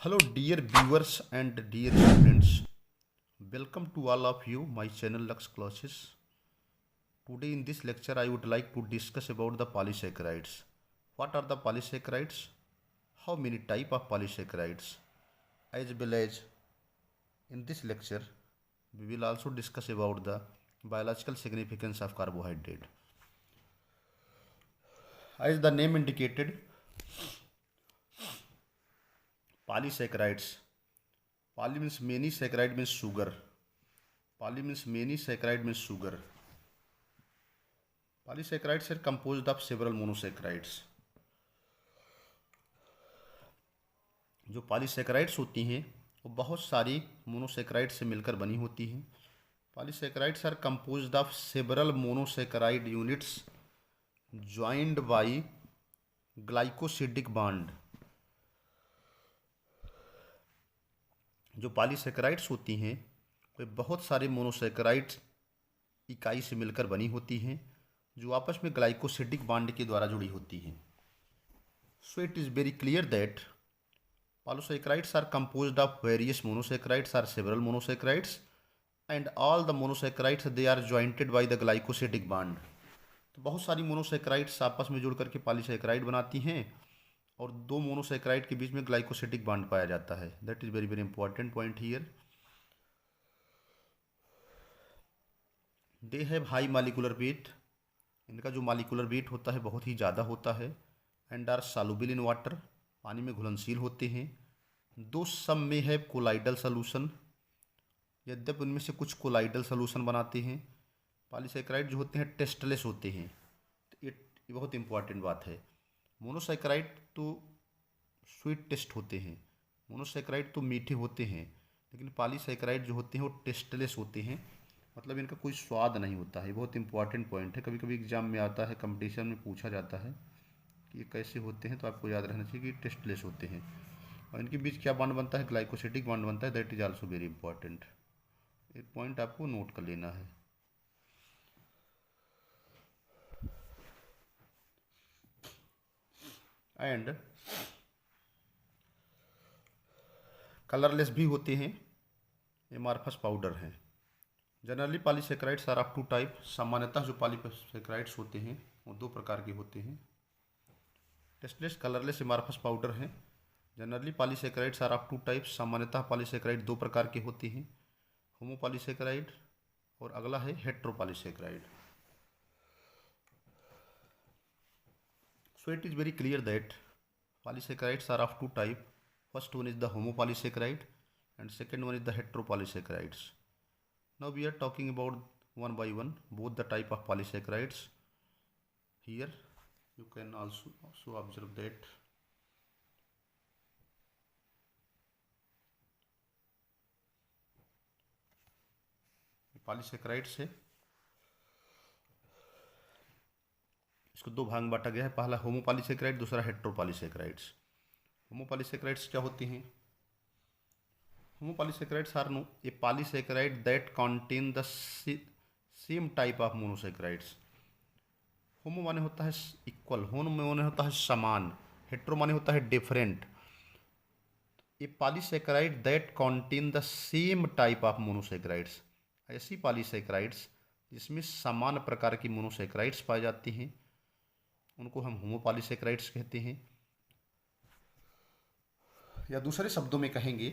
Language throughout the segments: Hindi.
Hello, dear viewers and dear students. Welcome to all of you, my channel Lux Classes. Today in this lecture, I would like to discuss about the polysaccharides. What are the polysaccharides? How many type of polysaccharides? As well as in this lecture, we will also discuss about the biological significance of carbohydrate. As the name indicated, polysaccharides. Poly means many, saccharide means sugar. Poly means many, saccharide means sugar. Polysaccharides are composed of several monosaccharides. जो पॉलीसैकेराइड्स होती हैं वो बहुत सारी मोनोसैकेराइड से मिलकर बनी होती हैं. Polysaccharides are composed of several monosaccharide units joined by glycosidic bond. जो पॉलीसैकेराइड्स होती हैं वे बहुत सारे मोनोसैकेराइड्स इकाई से मिलकर बनी होती हैं जो आपस में ग्लाइकोसिडिक बॉन्ड के द्वारा जुड़ी होती हैं. सो it is very clear that polysaccharides are composed of various monosaccharides or several monosaccharides, and all the monosaccharides they are jointed by the glycosidic bond. तो बहुत सारी मोनोसैकेराइड्स आपस में जुड़ करके पॉलीसैकेराइड बनाती हैं और दो मोनोसैकेराइड के बीच में ग्लाइकोसिडिक बॉन्ड पाया जाता है. That is very very important point here. They have high molecular weight. इनका जो मॉलिक्यूलर वेट होता है बहुत ही ज़्यादा होता है. And are soluble in water. पानी में घुलनशील होते हैं. दो सम में है कोलाइडल सॉल्यूशन. यद्यपि उनमें से कुछ कोलाइडल सॉल्यूशन बनाते हैं. पॉलीसैकेराइड जो होते हैं टेस्टलेस होते हैं. तो ये बहुत इंपॉर्टेंट बात है. मोनोसैकेराइड तो स्वीट टेस्ट होते हैं, मोनोसैकेराइड तो मीठे होते हैं, लेकिन पॉलीसैकेराइड जो होते हैं वो टेस्टलेस होते हैं. मतलब इनका कोई स्वाद नहीं होता है. बहुत इंपॉर्टेंट पॉइंट है. कभी कभी एग्जाम में आता है, कंपटीशन में पूछा जाता है कि ये कैसे होते हैं, तो आपको याद रहना चाहिए कि टेस्टलेस होते हैं. और इनके बीच क्या बॉन्ड बनता है? ग्लाइकोसिडिक बॉन्ड बनता है. That is also very important. एक पॉइंट आपको नोट कर लेना है. एंड कलरलेस भी होते हैं. एमार्फस पाउडर हैं. Generally polysaccharides are of two type. सामान्यतः जो पॉलीसैकेराइड्स होते हैं वो दो प्रकार के होते हैं. टेस्टलेस, कलरलेस, एमार्फस पाउडर हैं. Generally polysaccharides are of two types. सामान्यतः पॉलीसैकेराइड दो प्रकार के होते हैं, होमोपॉलीसैकेराइड और अगला है heteropolysaccharide. So it is very clear that polysaccharides are of two type. First one is the homopolysaccharide and second one is the heteropolysaccharides. Now we are talking about one by one both the type of polysaccharides. Here you can also observe that polysaccharides है. इसको दो भाग में बांटा गया है. पहला होमोपॉलीसैकेराइड, दूसरा हेट्रोपॉलीसैकेराइड्स. होमोपॉलीसैकेराइड्स क्या होती हैं? Homopolysaccharides are a polysaccharide that contain the same type of monosaccharides. होमो माने होता है इक्वल, होम माने होता है समान, हेट्रो माने होता है different. A polysaccharide that contain the same type of monosaccharides. ऐसी पॉलीसैकेराइड्स जिसमें समान प्रकार की मोनोसैकेराइड्स पाई जाती हैं उनको हम होमोपॉलीसैकेराइड्स कहते हैं. या दूसरे शब्दों में कहेंगे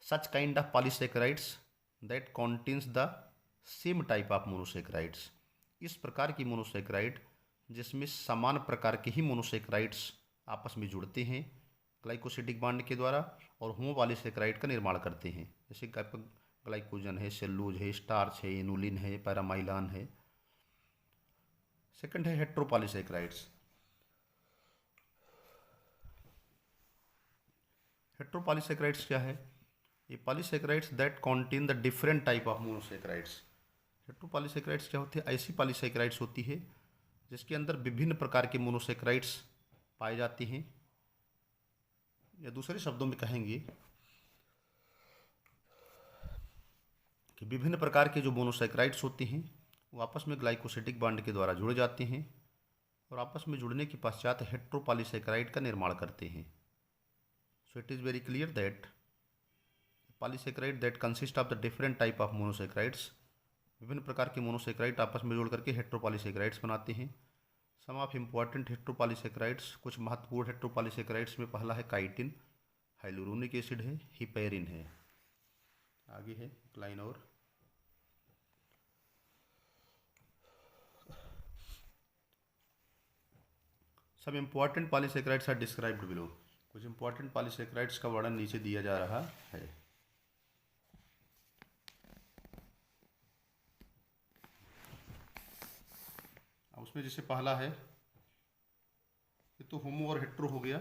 such kind of polysaccharides that contains the same type of monosaccharides. इस प्रकार की मोनोसैकेराइड जिसमें समान प्रकार के ही मोनोसैकेराइड्स आपस में जुड़ते हैं ग्लाइकोसिडिक बॉन्ड के द्वारा और होमोपॉलीसैकेराइड का निर्माण करते हैं. जैसे ग्लाइकोजन है, सेलुलोज है, स्टार्च है, इनुलिन है, पैरामाइलान है. सेकंड है हेट्रोपॉलीसैकेराइड्स. हेट्रोपॉलीसैकेराइड्स क्या है? ये polysaccharides that contain the different type of monosaccharides. Heteropolysaccharides क्या होती है? ऐसी पॉलीसैकेराइड्स होती है जिसके अंदर विभिन्न प्रकार के मोनोसैकेराइड्स पाए जाते हैं. या दूसरे शब्दों में कहेंगे कि विभिन्न प्रकार के जो मोनोसैकेराइड्स होते हैं वो आपस में ग्लाइकोसिडिक बॉन्ड के द्वारा जुड़ जाते हैं और आपस में जुड़ने के पश्चात हेट्रोपॉलीसैकेराइड का निर्माण करते हैं. So it is very clear that polysaccharide that consist of the different type of monosaccharides, विभिन्न प्रकार के मोनोसेक्राइड आपस में जोड़ करके हेट्रोपॉलीसेक्राइड्स बनाते हैं। सम ऑफ इम्पॉर्टेंट हेट्रोपॉलीसेक्राइड्स, कुछ महत्वपूर्ण हेट्रोपॉलीसेक्राइड्स में पहला है काइटिन, हाइलुरोनिक एसिड है, हिपेरिन है। आगे है एक लाइन और, सब important polysaccharides are described below. कुछ इम्पॉर्टेंट पॉलीसेक्राइड्स का वर्णन नीचे दिया जा रहा है। अब उसमें जैसे पहला है, ये तो होमो और हेट्रो हो गया।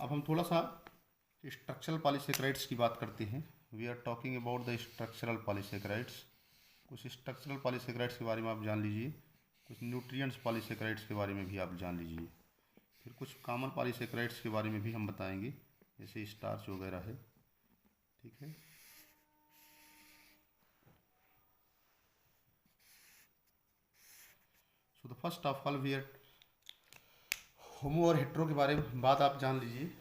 अब हम थोड़ा सा स्ट्रक्चरल पॉलीसेक्राइड्स की बात करते हैं। We are talking about the structural polysaccharides. कुछ स्ट्रक्चरल पॉलीसेक्राइड्स के बारे में आप जान लीजिए, कुछ न्यूट्रिएंट्स पॉलीसेक्राइड्स के बारे में भी आप जान लीजिए, फिर कुछ कॉमन पॉलीसेक्राइड्स के बारे में भी हम बताएंगे, जैसे स्टार्च वगैरह है। ठीक है, so the first of all we are homo और हेट्रो के बारे में बात आप जान लीजिए।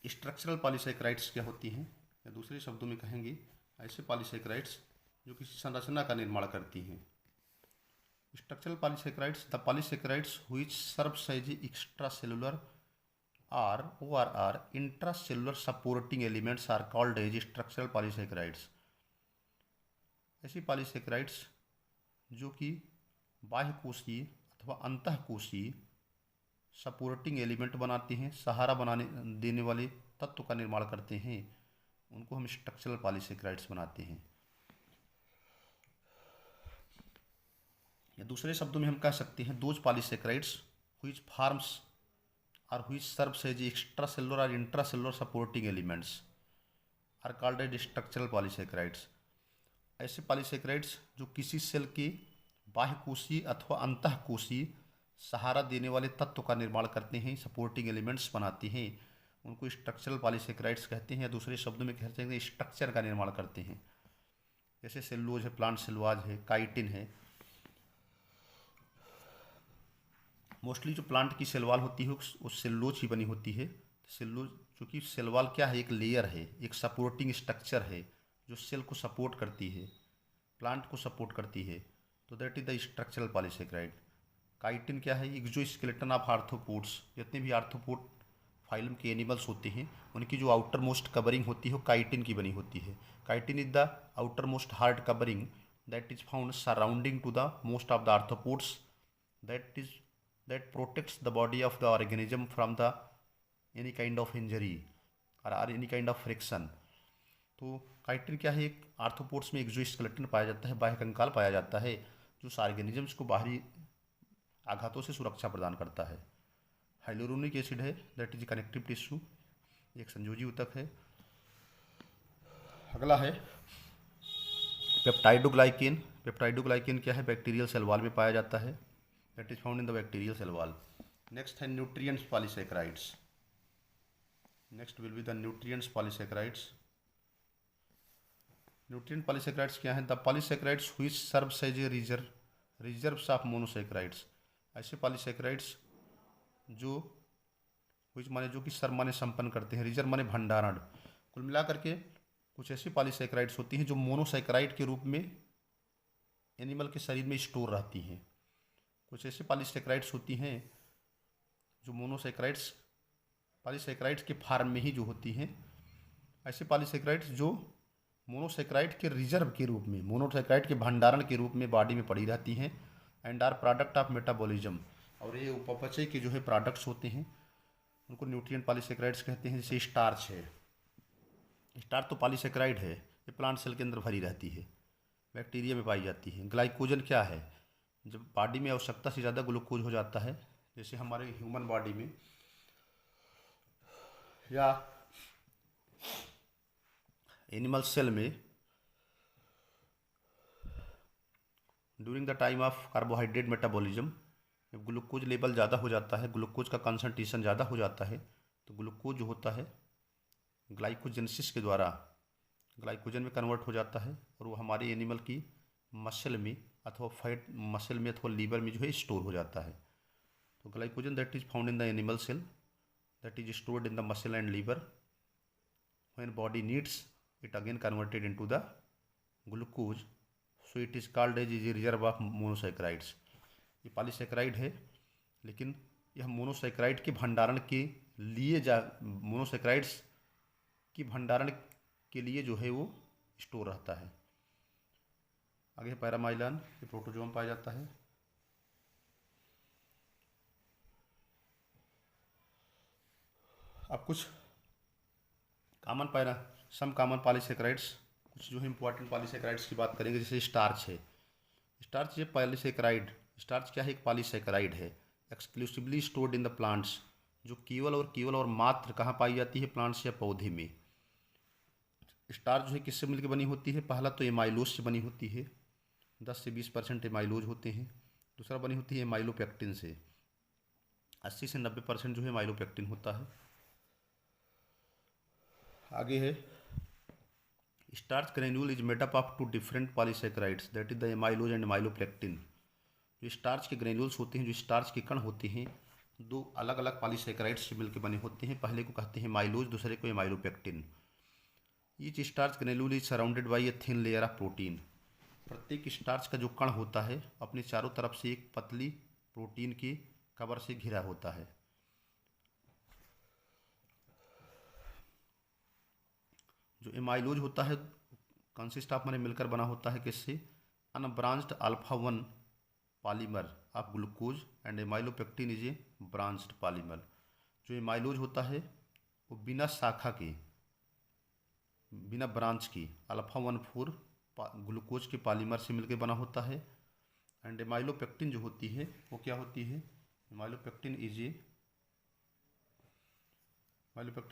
स्ट्रक्चरल पॉलीसेक्राइड्स क्या होती हैं, या दूसरे शब्दों में कहेंगे ऐसे पॉलीसेक्राइड्स जो किसी संरचना का निर्माण करती हैं। Structural polysaccharides, the polysaccharides which serves as extra cellular or ORR intracellular supporting elements are called as structural polysaccharides. ऐसी पॉलीसेक्राइड्स जो कि बाह्य कोशीय अथवा अंतःकोशीय सपोर्टिंग एलिमेंट बनाते हैं, सहारा बनाने देने वाले तत्व का निर्माण करते हैं, उनको हम स्ट्रक्चरल पॉलीसेक्राइड्स बनाते हैं। या दूसरे शब्दों में हम कह सकते हैं दोज पॉलीसेक्राइड्स व्हिच फॉर्म्स और which serves as extra cellular और intra cellular supporting elements are called as structural polysaccharides. ऐसे पॉलीसेक्राइड्स जो किसी सेल के बाह्य कोशीय अथवा अंतःकोशीय सहारा देने वाले तत्व का निर्माण करते हैं, सपोर्टिंग एलिमेंट्स बनाते हैं, उनको स्ट्रक्चरल पॉलीसेक्राइड्स कहते हैं। या दूसरे शब्दों में कह सकते हैं स्ट्रक्चर का निर्माण करते हैं, जैसे सेलुलोज है, प्लांट सेलुलोज है, काइटिन है। मोस्टली जो प्लांट की सेलवाल होती है उस सेलुलोज ही बनी होती है। सेलुलोज, चूँकि सेलवाल क्या है, एक लेयर है, एक सपोर्टिंग स्ट्रक्चर है जो सेल को सपोर्ट करती है, प्लांट को सपोर्ट करती है, तो that is the structural polysaccharide. Chitin क्या है, एक्सोस्केलेटन ऑफ आर्थ्रोपोड्स, जितने भी आर्थ्रोपोड फाइलम के एनिमल्स होते हैं उनकी जो आउटर मोस्ट कवरिंग होती है वो काइटिन की बनी होती है। Chitin is the outer most hard covering that is found surrounding to the most of the arthropods that protects the body of the organism from the any kind of injury or any kind of friction। तो काइटिन क्या है, एक आर्थ्रोपोड्स में एक्सोस्केलेटन पाया जाता है, बाह्य कंकाल पाया जाता है जो ऑर्गेनिजम्स को बाहरी आघातों से सुरक्षा प्रदान करता है। हाइलुरोनिक एसिड है, दैट इज कनेक्टिव टिश्यू, एक संयोजी ऊतक है। अगला है पेप्टाइडोग्लाइकेन। पेप्टाइडोग्लाइकेन क्या है, बैक्टीरियल सेल वॉल में पाया जाता है, that is found in the bacterial cell wall। next है nutrients polysaccharides। next will be the nutrients polysaccharides। nutrient polysaccharides क्या है, the polysaccharides which serves as a reserves of monosaccharides। ऐसे polysaccharides जो which माने जो कि सर्व माने संपन्न करते हैं, रिजर्व माने भंडारण। कुल मिलाकर के कुछ ऐसी पॉलीसेक्राइड्स होती हैं जो मोनोसेक्राइड के रूप में एनिमल के शरीर में स्टोर रहती हैं। कुछ ऐसे पॉलीसेक्राइड्स होती हैं जो मोनोसेक्राइड्स पॉलीसेक्राइड्स के फार्म में ही जो होती हैं। ऐसे पॉलीसेक्राइड्स जो मोनोसेक्राइड के रिजर्व के रूप में, मोनोसेक्राइड के भंडारण के रूप में बॉडी में पड़ी रहती हैं, and are product of metabolism. और ये उपपचय के जो है प्रोडक्ट्स होते हैं, उनको न्यूट्रिएंट पॉलीसेक्राइड्स कहते हैं। जैसे स्टार्च है, स्टार्च तो पॉलीसेक्राइड है, ये प्लांट सेल के अंदर भरी रहती है, बैक्टीरिया में पाई जाती है। ग्लाइकोजन क्या है, जब बॉडी में आवश्यकता से ज़्यादा ग्लूकोज हो जाता है, जैसे हमारे ह्यूमन बॉडी में या एनिमल सेल में during the time of carbohydrate metabolism, जब ग्लूकोज लेवल ज़्यादा हो जाता है, ग्लूकोज का कंसंट्रेशन ज़्यादा हो जाता है, तो ग्लूकोज जो होता है ग्लाइकोजेनेसिस के द्वारा ग्लाइकोजन में कन्वर्ट हो जाता है, और वो हमारे एनिमल की मसल में अथवा फैट मसल में अथवा लीवर में जो है स्टोर हो जाता है। तो glycogen that is found in the animal cell that is stored in the muscle and liver. When body needs it again converted into the glucose, so it is called as a reserve of monosaccharides. ये पॉलीसेकेराइड है, लेकिन यह मोनोसेकेराइड के भंडारण के लिए मोनोसेकेराइड्स की भंडारण के लिए जो है वो स्टोर रहता है। आगे पैरामाइलान, ये प्रोटोजोम पाया जाता है। अब कुछ सम कॉमन पॉलीसेकेराइड्स, कुछ जो है इंपॉर्टेंट पॉलीसेकेराइड्स की बात करेंगे। जैसे स्टार्च है। स्टार्च ये पॉलीसेकेराइड, स्टार्च क्या है? एक पॉलीसेकेराइड है, exclusively stored in the plants, जो केवल और मात्र कहाँ पाई जाती है? प्लांट्स या पौधे में। स्टार्च जो है किससे मिलकर बनी होती है? पहला तो एमाइलोज से बनी होती है, 10 से 20% एमाइलोज होते हैं। दूसरा बनी होती है एमाइलोपेक्टिन से, 80 से 90% जो है एमाइलोपेक्टिन होता है। आगे है starch granule is made up of 2 different polysaccharides, that is the amylose and amylopectin. जो स्टार्च के ग्रेन्यूल्स होते हैं, जो स्टार्च के कण होते हैं, 2 अलग अलग पॉलीसेकेराइड्स से मिलकर बने होते हैं। पहले को कहते हैं एमाइलोज, दूसरे को amylopectin. Each starch granule is surrounded by a thin layer of protein. प्रत्येक स्टार्च का जो कण होता है अपने चारों तरफ से एक पतली प्रोटीन की कवर से घिरा होता है। जो एमाइलोज होता है कंसिस्ट ऑफ, मैंने मिलकर बना होता है किससे? Unbranched alpha 1 polymer of glucose and amylopectin is a branched polymer. जो एमाइलोज होता है वो बिना शाखा के, बिना ब्रांच की अल्फा 1,4 ग्लूकोज के पॉलीमर से मिलकर बना होता है। एंड एमाइलोपेक्टिन जो होती है वो क्या होती है? एमाइलोपेक्टिन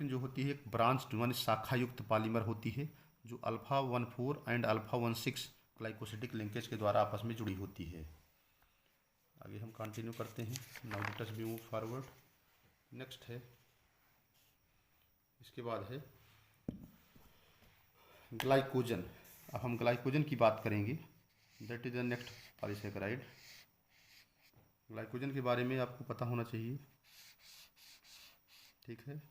जो होती है एक ब्रांच यानी शाखा युक्त पॉलीमर होती है, जो alpha 1,4 and alpha 1,6 glycosidic linkage के द्वारा आपस में जुड़ी होती है। आगे हम कंटिन्यू करते हैं। Now let us move forward. Next है, इसके बाद है ग्लाइकोजन। अब हम ग्लाइकोजन की बात करेंगे, that is the next polysaccharide. Glycogen के बारे में आपको पता होना चाहिए, ठीक है।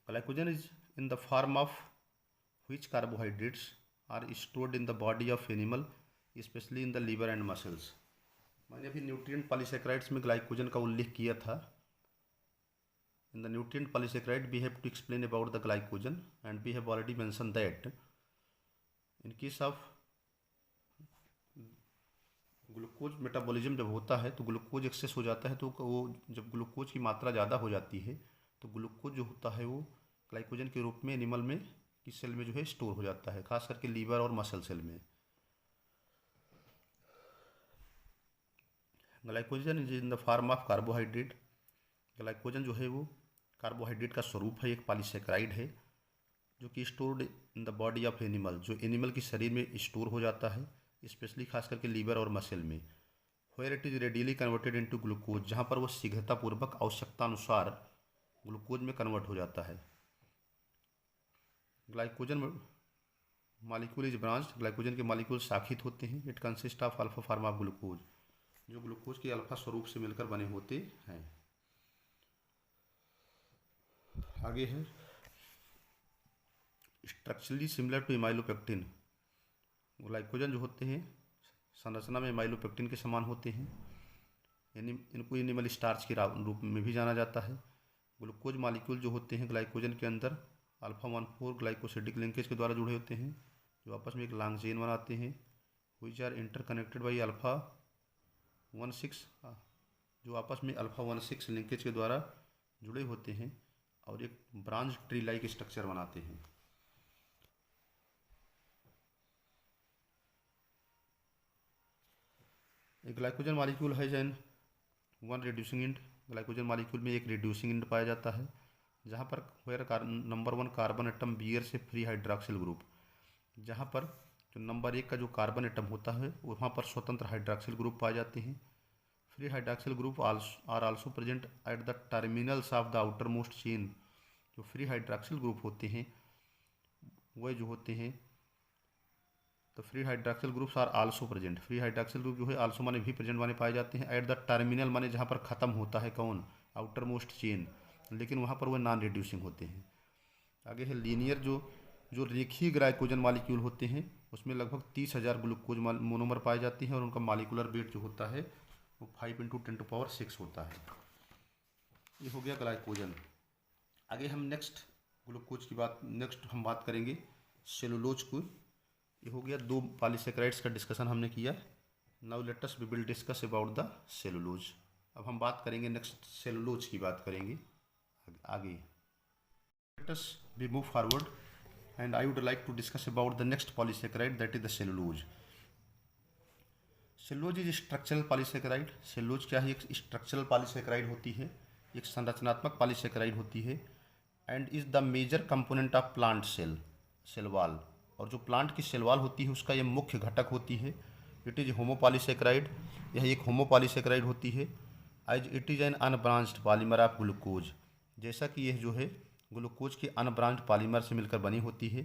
Glycogen is in the form of which carbohydrates are stored in the body of animal, especially in the liver and muscles. मैंने अभी न्यूट्रिएंट पॉलीसेकेराइड्स में ग्लाइकोजन का उल्लेख किया था। In the nutrient polysaccharide we have to explain about the glycogen, and we have already mentioned that in case of glucose metabolism जब होता है तो ग्लूकोज एक्सेस हो जाता है, तो वो जब ग्लूकोज की मात्रा ज़्यादा हो जाती है तो ग्लूकोज जो होता है वो ग्लाइकोजन के रूप में एनिमल में की सेल में जो है स्टोर हो जाता है, खास करके लीवर और मसल सेल में। Glycogen is in the form of carbohydrate. Glycogen जो है वो कार्बोहाइड्रेट का स्वरूप है, एक पॉलीसेकेराइड है जो कि stored in the body of animal, जो एनिमल के शरीर में स्टोर हो जाता है, स्पेशली खास करके लीवर और मसल में। Where it is readily converted into glucose, जहाँ पर वो शीघ्रतापूर्वक आवश्यकता अनुसार ग्लूकोज में कन्वर्ट हो जाता है। Glycogen molecule is branched, glycogen के मॉलिक्यूल शाखित होते हैं। It consist of alpha form of glucose, जो ग्लूकोज के अल्फा स्वरूप से मिलकर बने होते हैं। आगे है structurally similar to amylopectin. Glycogen जो होते हैं संरचना में एमाइलोपेक्टिन के समान होते हैं, यानी इनको एनिमल स्टार्च के रूप में भी जाना जाता है। ग्लूकोज मॉलिक्यूल जो होते हैं ग्लाइकोजन के अंदर अल्फा 1,4 ग्लाइकोसिडिक लिंकेज के द्वारा जुड़े होते हैं, जो आपस में एक लॉन्ग चेन बनाते हैं, which are interconnected by alpha 1,6, जो आपस में अल्फा 1,6 लिंकेज के द्वारा जुड़े होते हैं और एक ब्रांच ट्री लाइक स्ट्रक्चर बनाते हैं। एक ग्लाइकोजन मॉलिक्यूल है chain one reducing end. Glycogen molecule में एक रिड्यूसिंग एंड पाया जाता है, जहाँ पर where number 1 carbon atom bear से फ्री हाइड्रोक्सिल ग्रुप, जहाँ पर जो नंबर 1 का जो कार्बन एटम होता है वहाँ पर स्वतंत्र हाइड्रोक्सिल ग्रुप पाए जाते हैं। Free hydroxyl group are also present at the terminals of the outer most chain. जो फ्री हाइड्रोक्सिल ग्रुप होते हैं वह जो होते हैं तो free hydroxyl groups are also present, free hydroxyl group जो है आल्सो माने भी प्रेजेंट माने पाए जाते हैं एट द टर्मिनल माने जहाँ पर ख़त्म होता है कौन, आउटर मोस्ट चेन, लेकिन वहाँ पर वह नॉन रिड्यूसिंग होते हैं। आगे है लीनियर, जो जो रेखीय ग्लाइकोजन मालिक्यूल होते हैं उसमें लगभग 30,000 ग्लूकोज मोनोमर पाए जाती हैं और उनका मालिकुलर वेट जो होता है वो 5 × 10⁻⁶ होता है। ये हो गया ग्लाइकोजन। आगे हम नेक्स्ट ग्लूकोज की बात, नेक्स्ट हम बात करेंगे सेलुलोज को। ये हो गया, 2 पॉलीसेकेराइड्स का डिस्कशन हमने किया। Now let us we will discuss about the cellulose. अब हम बात करेंगे नेक्स्ट सेलुलोज की बात करेंगे आगे। Let us we move forward and I would like to discuss about the next polysaccharide, that is the cellulose. Cellulose is structural polysaccharide. Cellulose क्या है, एक स्ट्रक्चरल पॉलीसेकेराइड होती है, एक संरचनात्मक पॉलीसेकेराइड होती है and is the major component of plant cell wall. और जो प्लांट की सेल वॉल होती है उसका ये मुख्य घटक होती है। इट इज होमोपॉलीसेकेराइड, यह एक होमोपॉलीसेकेराइड होती है। As it is an unbranched polymer of glucose, जैसा कि यह जो है ग्लूकोज के अनब्रांच्ड पॉलीमर से मिलकर बनी होती है,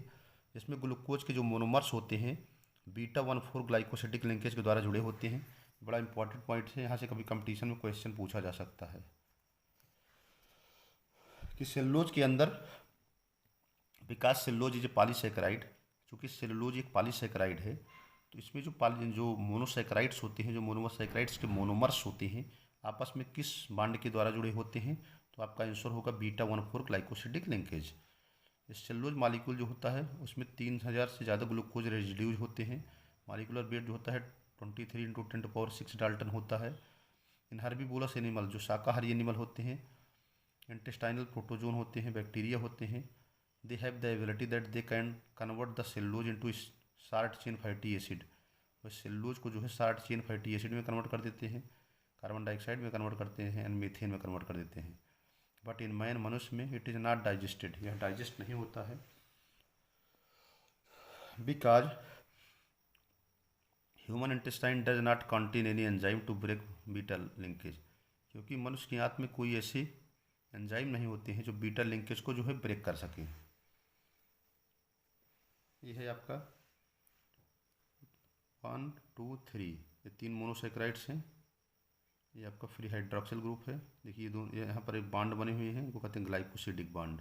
जिसमें ग्लूकोज के जो मोनोमर्स होते हैं β14 ग्लाइकोसिडिक लिंकेज के द्वारा जुड़े होते हैं। बड़ा इंपॉर्टेंट पॉइंट है, यहाँ से कभी कंपटीशन में क्वेश्चन पूछा जा सकता है कि सेलुलोज के अंदर, because cellulose is a polysaccharide, चूँकि सेलुलोज एक पॉलीसेकेराइड है तो इसमें जो मोनोसेकेराइड्स होते हैं, जो मोनोसेकेराइड्स के मोनोमर्स होते हैं आपस में किस बांड के द्वारा जुड़े होते हैं, तो आपका आंसर होगा β14 ग्लाइकोसिडिक लिंकेज। इस सेलुलोज मालिक्यूल जो होता है उसमें 3000 से ज़्यादा ग्लूकोज रेजिड्यूज होते हैं। मालिकुलर वेट जो होता है 23 × 10⁻⁶ डाल्टन होता है। इन हर्बीवोरस एनिमल, जो शाकाहारी एनिमल होते हैं, इंटेस्टाइनल प्रोटोजोन होते हैं, बैक्टीरिया होते हैं, they have the ability that they can convert the cellulose into short chain fatty acid. वह सेलुलोज को जो है शॉर्ट चेन फैटी एसिड में कन्वर्ट कर देते हैं, कार्बन डाइऑक्साइड में कन्वर्ट करते हैं एंड मीथेन में कन्वर्ट कर देते हैं। बट इन मैन, मनुष्य में इट इज़ नॉट डाइजेस्टेड, यह डाइजेस्ट नहीं होता है because human intestine does not contain any enzyme to break beta linkage, क्योंकि मनुष्य की आंत में कोई ऐसे एंजाइम नहीं होते हैं जो बीटा लिंकेज को जो है ब्रेक कर सकें। यह है आपका 1 2 3, ये 3 मोनोसेकेराइड्स हैं। ये आपका फ्री हाइड्रॉक्सिल ग्रुप है। देखिए दोनों यहाँ पर एक बांड बने हुए हैं, इनको कहते हैं glycosidic bond.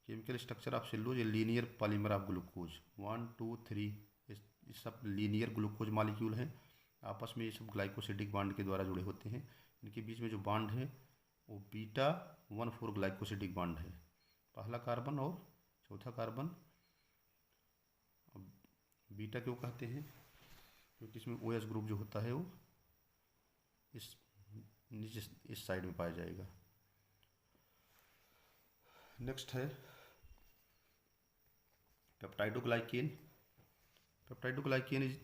Chemical structure of cellulose, ये लीनियर पॉलीमर ऑफ ग्लूकोज। 1 2 3 ये सब लीनियर ग्लूकोज मालिक्यूल हैं, आपस में ये सब ग्लाइकोसिडिक बांड के द्वारा जुड़े होते हैं। इनके बीच में जो बांड है वो β14 ग्लाइकोसिडिक बांड है, पहला कार्बन और चौथा कार्बन। अब बीटा क्यों कहते हैं, क्योंकि इसमें OH ग्रुप जो होता है वो इस नीचे इस साइड में पाया जाएगा। नेक्स्ट है पेप्टाइडोग्लाइकेन। पेप्टाइडोग्लाइकेन इज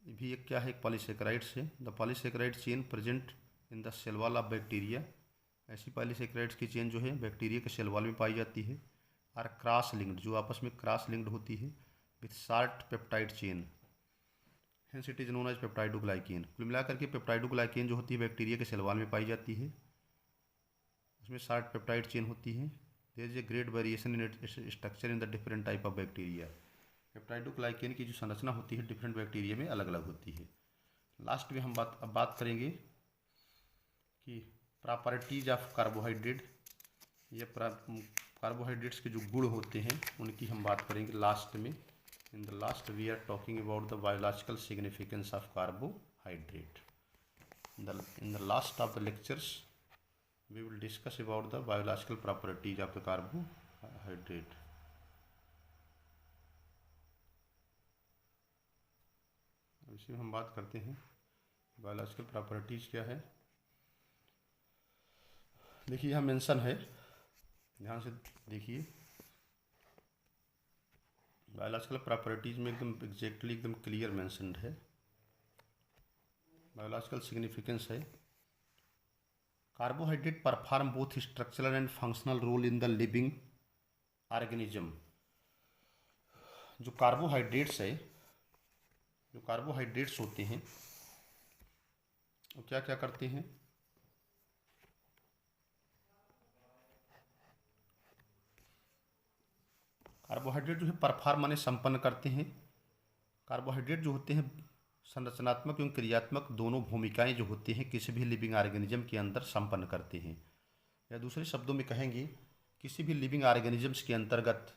भी एक क्या है, एक पॉलीसेकेराइड्स है। The polysaccharide chain present in the cell wall of bacteria. ऐसी पॉलीसेकेराइड्स की चेन जो है बैक्टीरिया के सेल वॉल में पाई जाती है। आर क्रॉस लिंक्ड, जो आपस में क्रॉस लिंक्ड होती है with short peptide chain, hence it is known as peptidoglycan. कुल मिलाकर के पेप्टाइडोग्लाइकेन जो होती है बैक्टीरिया के सेल वॉल में पाई जाती है, उसमें शॉर्ट पेप्टाइड चेन होती है। There is a great variation in its structure in the different type of bacteria. Peptidoglycan की जो संरचना होती है डिफरेंट बैक्टीरिया में अलग अलग होती है। लास्ट में हम बात करेंगे कि प्रॉपर्टीज ऑफ कार्बोहाइड्रेट। ये कार्बोहाइड्रेट्स के जो गुण होते हैं उनकी हम बात करेंगे लास्ट में। In the last we are talking about the biological significance of carbohydrate. In the last of the lectures we will discuss about the biological properties of the carbohydrate. इसी में हम बात करते हैं बायोलॉजिकल प्रॉपर्टीज क्या है। देखिए यहाँ मेंशन है, ध्यान से देखिए। बायोलॉजिकल प्रॉपर्टीज में एकदम एग्जैक्टली एकदम क्लियर मेंशनड है। बायोलॉजिकल सिग्निफिकेंस है, carbohydrate perform both structural and functional role in the living organism. जो कार्बोहाइड्रेट्स होते हैं वो क्या क्या करते हैं, कार्बोहाइड्रेट जो है परफॉर्म माने संपन्न करते हैं कार्बोहाइड्रेट जो होते हैं संरचनात्मक एवं क्रियात्मक दोनों भूमिकाएं जो होती हैं किसी भी लिविंग ऑर्गेनिज्म के अंदर संपन्न करते हैं, या दूसरे शब्दों में कहेंगे किसी भी लिविंग ऑर्गेनिजम्स के अंतर्गत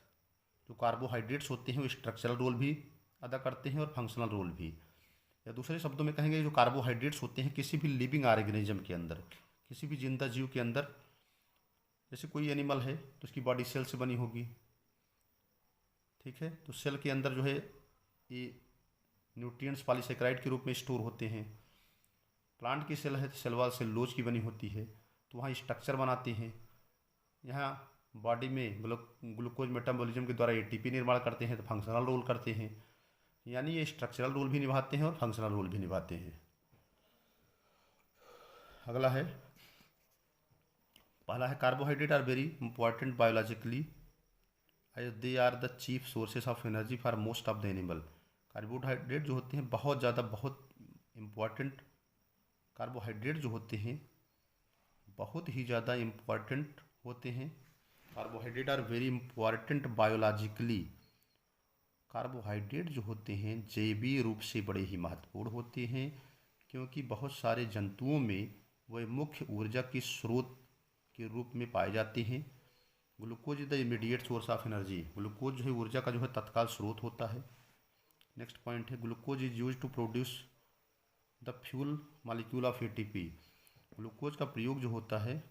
जो कार्बोहाइड्रेट्स होते हैं वो स्ट्रक्चरल रोल भी अदा करते हैं और फंक्शनल रोल भी। या दूसरे शब्दों में कहेंगे जो कार्बोहाइड्रेट्स होते हैं किसी भी लिविंग ऑर्गेनिज्म के अंदर, किसी भी जिंदा जीव के अंदर, जैसे कोई एनिमल है तो उसकी बॉडी सेल से बनी होगी, ठीक है, तो सेल के अंदर जो है ये न्यूट्रिएंट्स पॉलीसेकेराइड के रूप में स्टोर होते हैं। प्लांट की सेल है तो सेल वॉल सेलुलोज की बनी होती है, तो वहाँ स्ट्रक्चर बनाते हैं। यहाँ बॉडी में ग्लूकोज मेटाबॉलिज्म के द्वारा एटीपी निर्माण करते हैं तो फंक्शनल रोल करते हैं, यानी ये स्ट्रक्चरल रोल भी निभाते हैं और फंक्शनल रोल भी निभाते हैं। अगला है, पहला है carbohydrate are very important biologically as they are the chief sources of energy for most of the animal. Carbohydrate जो होते हैं बहुत ज़्यादा बहुत इम्पॉर्टेंट, कार्बोहाइड्रेट जो होते हैं बहुत ही ज़्यादा इम्पॉर्टेंट होते हैं। Carbohydrate are very important biologically, carbohydrate जो होते हैं जैवीय रूप से बड़े ही महत्वपूर्ण होते हैं, क्योंकि बहुत सारे जंतुओं में वह मुख्य ऊर्जा की स्रोत के रूप में पाए जाते हैं। Glucose is the immediate source of energy, glucose जो है ऊर्जा का जो है तत्काल स्रोत होता है। नेक्स्ट पॉइंट है, glucose is use to produce the fuel molecule of ATP, glucose का प्रयोग जो होता है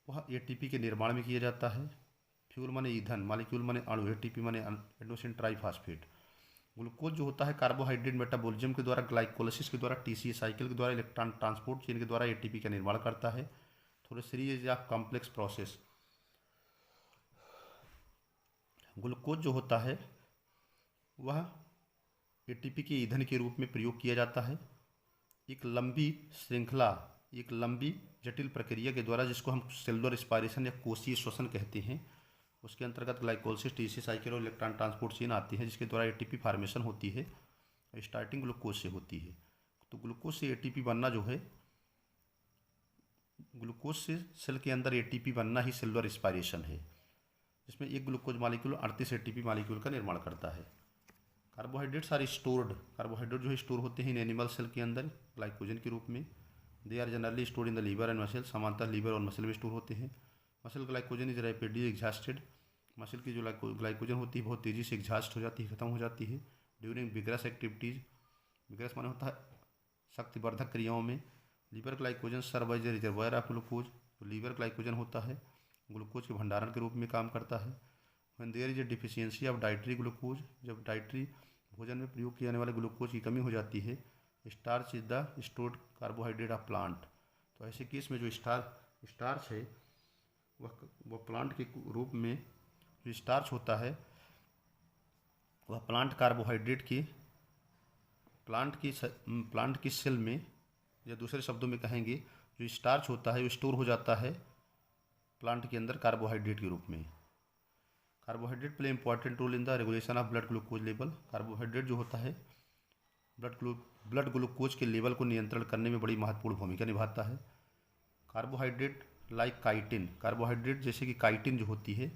वह एटीपी के निर्माण में किया जाता है। फ्यूल माने ईंधन, मॉलिक्यूल माने अणु, एटीपी माने एडेनोसिन ट्राइफॉस्फेट। ग्लूकोज जो होता है कार्बोहाइड्रेट मेटाबॉलिज्म के द्वारा, ग्लाइकोलाइसिस के द्वारा, टीसीए साइकिल के द्वारा, इलेक्ट्रॉन ट्रांसपोर्ट चेन के द्वारा एटीपी का निर्माण करता है through series of complex process. Glucose जो होता है वह एटीपी के ईंधन के रूप में प्रयोग किया जाता है एक लंबी श्रृंखला, एक लंबी जटिल प्रक्रिया के द्वारा, जिसको हम सेलुलर रेस्पिरेशन या कोशीय श्वसन कहते हैं। उसके अंतर्गत ग्लाइकोलाइसिस, टीसीए साइकिल और इलेक्ट्रॉन ट्रांसपोर्ट चेन आती है, जिसके द्वारा एटीपी फॉर्मेशन होती है। स्टार्टिंग ग्लूकोज से होती है, तो ग्लूकोज से एटीपी बनना जो है, ग्लूकोज से सेल के अंदर एटीपी बनना ही सेलुलर रेस्पिरेशन है, जिसमें एक ग्लूकोज मॉलिक्यूल 38 एटीपी मॉलिक्यूल का निर्माण करता है। कार्बोहाइड्रेट्स आर स्टोर्ड, कार्बोहाइड्रेट जो है स्टोर होते हैं इन एनिमल सेल के अंदर ग्लाइकोजन के रूप में। They are generally stored in the liver and muscle, सामान्यतः लीवर और मसल में स्टोर होते हैं। Muscle glycogen is rapidly exhausted, muscle की जो ग्लाइकोजन होती है बहुत तेज़ी से एग्जॉस्ट हो जाती है, खत्म हो जाती है ड्यूरिंग विग्रस एक्टिविटीज़। विग्रस माने होता है शक्तिवर्धक क्रियाओं में। Liver glycogen serve as a reservoir of glucose, तो लीवर ग्लाइकोजन होता है ग्लूकोज के भंडारण के रूप में काम करता है। When there is a deficiency of dietary glucose, जब डाइटरी भोजन में प्रयोग किए जाने वाले ग्लूकोज की कमी हो जाती है। Starch is the stored carbohydrate of plant, तो ऐसे केस में जो स्टार्च है वह प्लांट के रूप में जो स्टार्च होता है वह प्लांट कार्बोहाइड्रेट की प्लांट की सेल में, या दूसरे शब्दों में कहेंगे जो स्टार्च होता है वो स्टोर हो जाता है प्लांट के अंदर कार्बोहाइड्रेट के रूप में। Carbohydrate play important role in the regulation of blood glucose level, carbohydrate जो होता है ब्लड ग्लूकोज के लेवल को नियंत्रण करने में बड़ी महत्वपूर्ण भूमिका निभाता है। कार्बोहाइड्रेट लाइक काइटिन, कार्बोहाइड्रेट जैसे कि काइटिन जो होती है,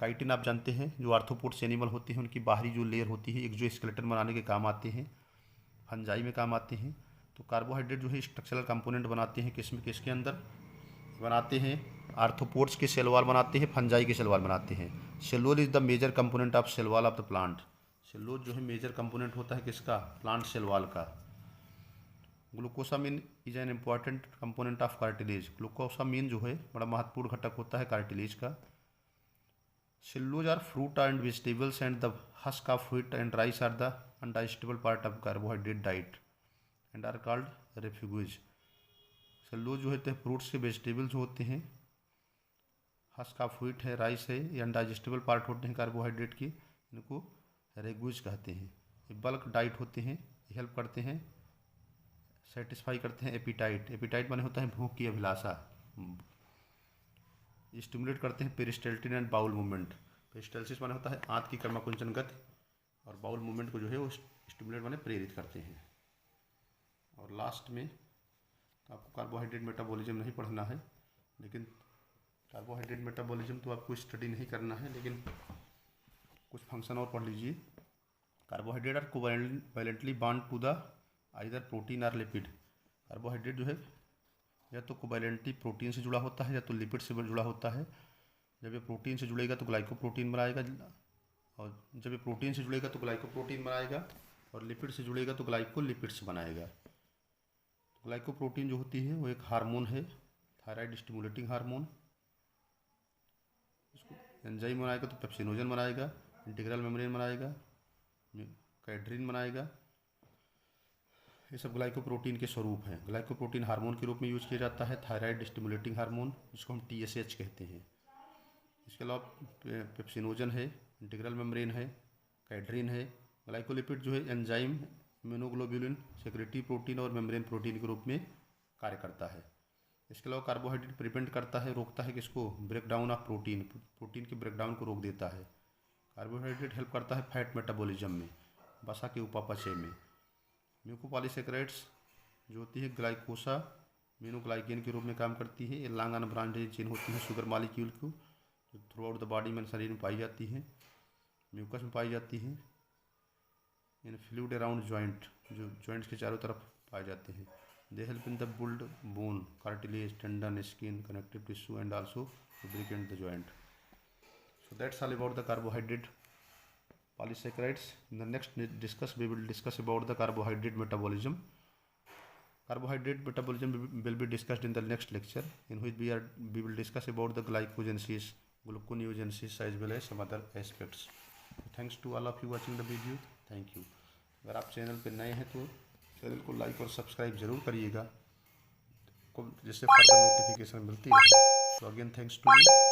काइटिन आप जानते हैं जो आर्थ्रोपोड्स एनिमल होते हैं उनकी बाहरी जो लेयर होती है एक जो स्केलेटन बनाने के काम आते हैं, फंजाई में काम आते हैं। तो कार्बोहाइड्रेट जो है स्ट्रक्चरल कंपोनेंट बनाते हैं, किसके अंदर बनाते हैं, आर्थ्रोपोड्स के सेल वॉल बनाते हैं, फंजाई के सेल वॉल बनाते हैं। Cellulose is the major component of cell wall of the plant, cellulose जो है मेजर कंपोनेंट होता है किसका, प्लांट सेल वॉल का। Glucosamine is an important component of cartilage, glucosamine जो है बड़ा महत्वपूर्ण घटक होता है कार्टिलेज का। Cellulose are fruit and vegetables and the husk of wheat and rice are the undigestible part of carbohydrate diet and are called refuse. Cellulose जो होते हैं फ्रूट्स के वेजिटेबल्स जो होते हैं, हस्क ऑफ व्हीट है, राइस है, ये अनडाइजेस्टेबल पार्ट होते हैं कार्बोहाइड्रेट की, इनको रेगुज कहते हैं। ये बल्क डाइट होते हैं, हेल्प करते हैं, सेटिस्फाई करते हैं एपिटाइट, एपिटाइट माने होता है भूख की अभिलाषा, स्टिमुलेट करते हैं पेरिस्टल्टिन एंड बाउल मूवमेंट, पेरिस्टल्सिस माने होता है आंत की कर्मकुंचन गति, और बाउल मूवमेंट को जो है वो स्टिमुलेट माने प्रेरित करते हैं। और लास्ट में तो आपको कार्बोहाइड्रेट मेटाबॉलिज्म नहीं पढ़ना है, लेकिन कार्बोहाइड्रेट मेटाबॉलिज्म तो आपको स्टडी नहीं करना है, लेकिन कुछ फंक्शन और पढ़ लीजिए। Carbohydrate are covalently bond to the either protein or lipid. Carbohydrate जो है या तो कोवैलेंटली प्रोटीन से जुड़ा होता है या तो लिपिड से जुड़ा होता है। जब ये प्रोटीन से जुड़ेगा तो ग्लाइकोप्रोटीन बनाएगा, और जब ये प्रोटीन से जुड़ेगा तो ग्लाइकोप्रोटीन बनाएगा, और लिपिड से जुड़ेगा तो ग्लाइकोलिपिड्स बनाएगा। तो ग्लाइकोप्रोटीन जो होती है वो एक हार्मोन है, थायराइड स्टिमुलेटिंग हार्मोन। इसको एंजाइम बनाएगा तो पेप्सिनोजन बनाएगा, इंटीग्रल मेम्ब्रेन बनाएगा, कैड्रिन बनाएगा। ये सब ग्लाइकोप्रोटीन के स्वरूप हैं। ग्लाइकोप्रोटीन हार्मोन के रूप में यूज किया जाता है, थायराइड स्टिमुलेटिंग हार्मोन, जिसको हम TSH कहते हैं। इसके अलावा पेप्सिनोजन है, इंटीग्रल मेम्ब्रेन है, कैड्रिन है। ग्लाइकोलिपिड जो है एंजाइम, इम्यूनोग्लोबुलिन, सेक्रेटरी प्रोटीन और मेम्ब्रेन प्रोटीन के रूप में कार्य करता है। इसके अलावा कार्बोहाइड्रेट प्रिवेंट करता है, रोकता है किसको, ब्रेकडाउन ऑफ प्रोटीन, प्रोटीन के ब्रेकडाउन को रोक देता है। कार्बोहाइड्रेट हेल्प करता है फैट मेटाबॉलिज्म में, वसा के उपापचय में। म्यूकोपॉलीसेकेराइड्स जो होती है ग्लाइकोसा म्यूनोग्लाइकेन के रूप में काम करती है। ये लॉन्ग अनब्रांडेड चेन होती है शुगर मॉलिक्यूल को, जो थ्रू आउट द बॉडी में शरीर में पाई जाती है, म्यूकस में पाई जाती है, इन फ्लूइड अराउंड जॉइंट, जो जॉइंट्स के चारों तरफ पाए जाते हैं। They help in the build bone, cartilage, tendon, skin, connective tissue and also lubricate the joint. So that's all about the carbohydrate polysaccharides. In the next we will discuss about the carbohydrate metabolism. Carbohydrate metabolism will be discussed in the next lecture, in which we will discuss about the glycogenesis, gluconeogenesis as well as some other aspects. Thanks to all of you watching the video. Thank you. अगर आप चैनल पर नए हैं तो चैनल को लाइक और सब्सक्राइब जरूर करिएगा, जिससे फर्दर नोटिफिकेशन मिलती रहे। So again, thanks to you.